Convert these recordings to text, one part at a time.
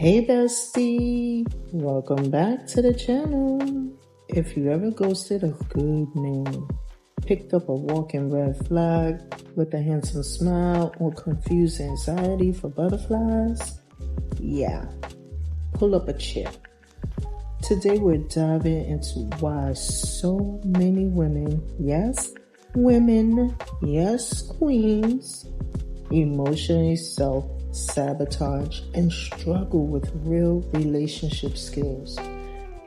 Hey bestie, welcome back to the channel. If you ever ghosted a good man, picked up a walking red flag with a handsome smile or confused anxiety for butterflies, yeah, pull up a chair. Today we're diving into why so many women, yes, queens, emotionally self-sabotage and struggle with real relationship skills.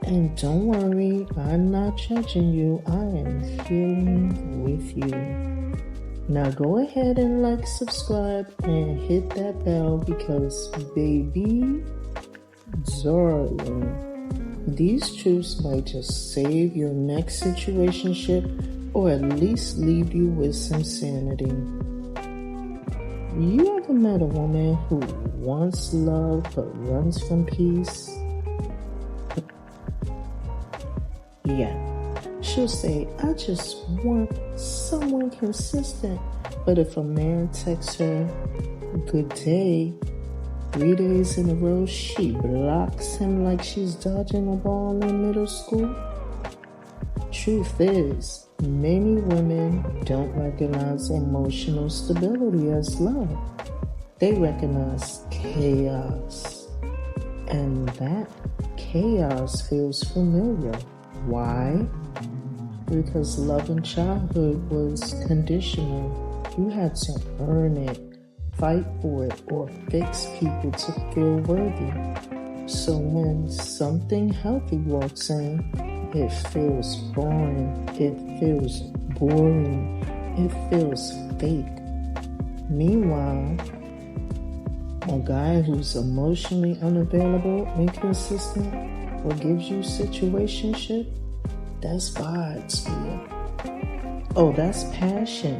And don't worry, I'm not judging you, I am healing with you. Now go ahead and like, subscribe, and hit that bell because baby, darling, these truths might just save your next situationship or at least leave you with some sanity. You ever met a woman who wants love but runs from peace? Yeah, she'll say, I just want someone consistent. But if a man texts her, good day, 3 days in a row, she blocks him like she's dodging a ball in middle school. Truth is, many women don't recognize emotional stability as love. They recognize chaos. And that chaos feels familiar. Why? Because love in childhood was conditional. You had to earn it, fight for it, or fix people to feel worthy. So when something healthy walks in, it feels boring, it feels fake. Meanwhile, a guy who's emotionally unavailable, inconsistent, or gives you situationship, that's vibes, man. Oh, that's passion.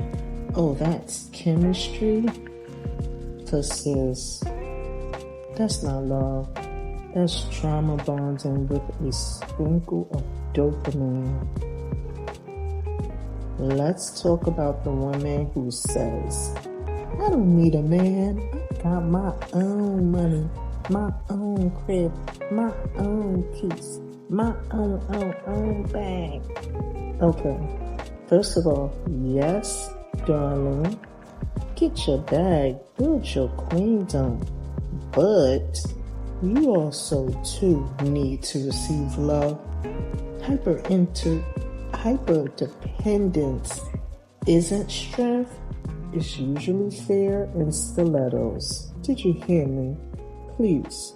Oh, that's chemistry. Cause sis, that's not love. That's trauma bonding with a sprinkle of dopamine. Let's talk about the woman who says, I don't need a man. I got my own money, my own crib, my own peace, my own bag. Okay, first of all, yes, darling, get your bag, build your queendom, but you also too need to receive love. Hyperdependence isn't strength. It's usually fear and stilettos. Did you hear me? Please.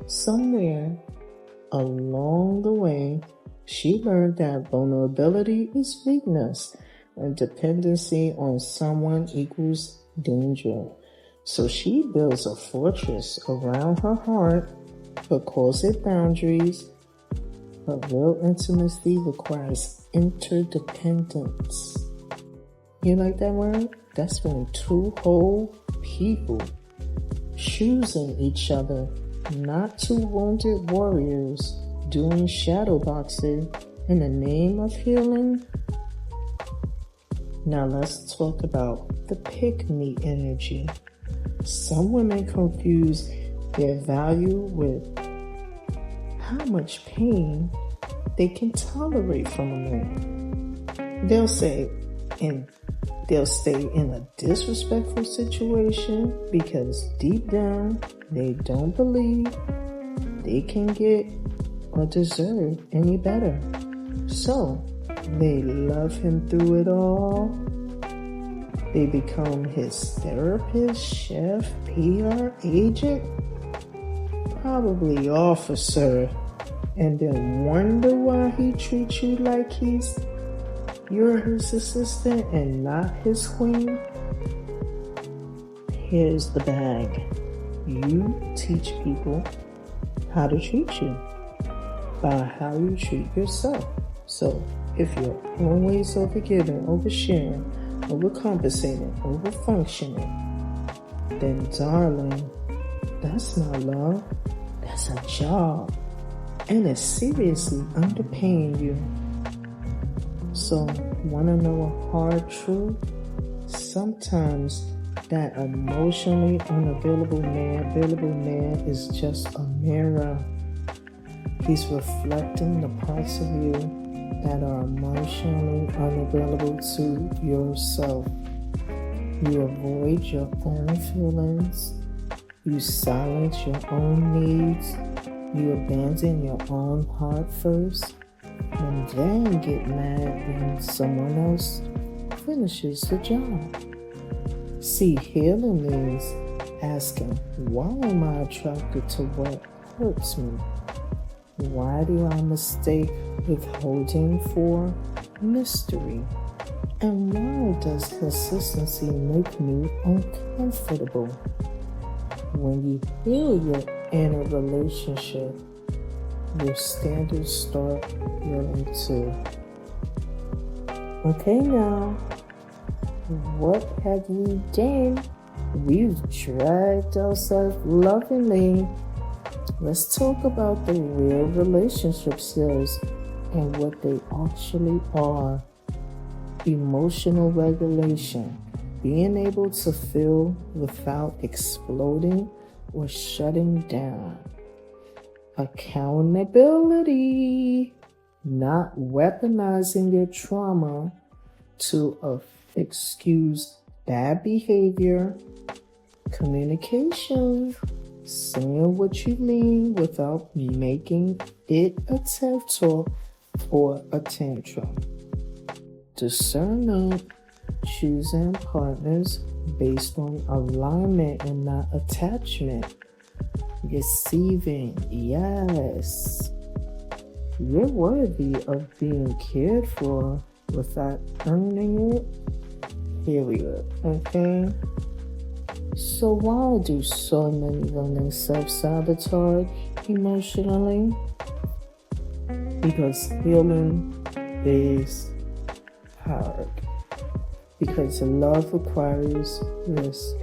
Somewhere along the way, she learned that vulnerability is weakness and dependency on someone equals danger. So she builds a fortress around her heart, but calls it boundaries. But real intimacy requires interdependence. You like that word? That's when two whole people choosing each other, not two wounded warriors doing shadow boxing in the name of healing. Now let's talk about the pick-me energy. Some women confuse their value with how much pain they can tolerate from a man. They'll stay in a disrespectful situation because deep down they don't believe they can get or deserve any better. So they love him through it all. They become his therapist, chef, PR agent, probably officer, and then wonder why he treats you like you're his assistant and not his queen. Here's the bag. You teach people how to treat you by how you treat yourself. So if you're always overgiving, oversharing, overcompensating, overfunctioning, then darling, that's not love. That's a job. And it's seriously underpaying you. So, wanna know a hard truth? Sometimes that emotionally unavailable man is just a mirror. He's reflecting the parts of you that are emotionally unavailable to yourself. You avoid your own feelings. You silence your own needs. You abandon your own heart first, and then get mad when someone else finishes the job. See, healing means asking, why am I attracted to what hurts me? Why do I mistake withholding for mystery? And why does consistency make me uncomfortable? When you heal your inner relationship, your standards start healing too. Okay, now, what have we done? We've dragged ourselves lovingly. Let's talk about the real relationship skills and what they actually are. Emotional regulation, being able to feel without exploding or shutting down. Accountability, not weaponizing your trauma to excuse bad behavior. Communication, saying what you mean without making it a TED talk or a tantrum. Discernment, choosing partners based on alignment and not attachment. Receiving, yes. You're worthy of being cared for without earning it, period. Okay? So why do so many women self-sabotage emotionally? Because healing is hard. Because love requires risk.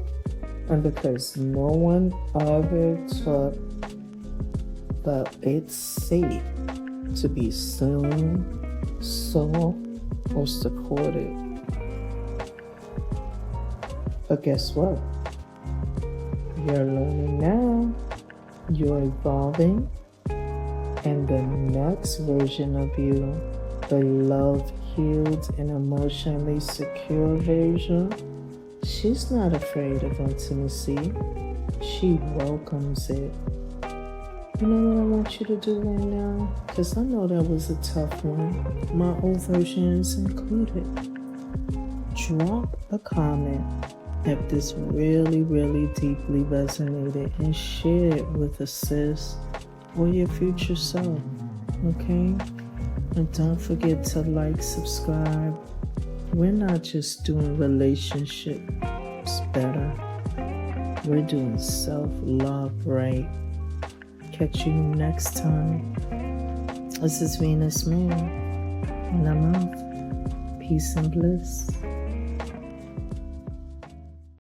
And because no one ever taught that it's safe to be seen, saw, or supported. But guess what? You're learning now. You're evolving. And the next version of you, the love-healed and emotionally secure version, she's not afraid of intimacy. She welcomes it. You know what I want you to do right now? Because I know that was a tough one. My old version is included. Drop a comment if this really, really deeply resonated and share it with a sis or your future self. Okay? And don't forget to like, subscribe. We're not just doing relationships better. We're doing self-love right. Catch you next time. This is Venus Moon, and I'm out. Peace and bliss.